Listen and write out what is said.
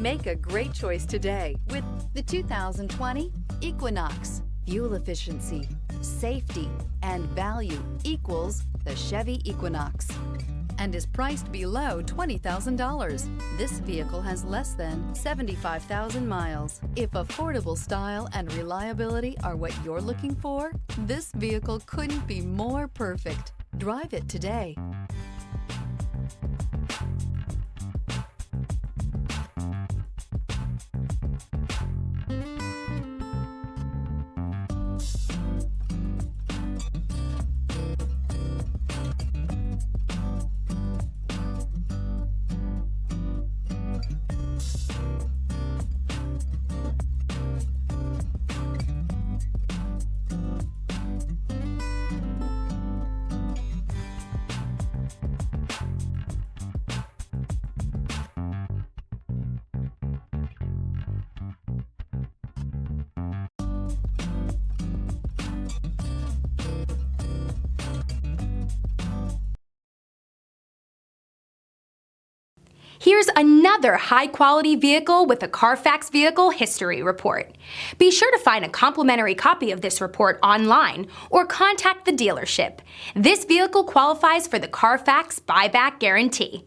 Make a great choice today with the 2020 Equinox. Fuel efficiency, safety, and value equals the Chevy Equinox and is priced below $20,000. This vehicle has less than 75,000 miles. If affordable style and reliability are what you're looking for, this vehicle couldn't be more perfect. Drive it today. Here's another high-quality vehicle with a Carfax Vehicle History Report. Be sure to find a complimentary copy of this report online or contact the dealership. This vehicle qualifies for the Carfax Buyback Guarantee.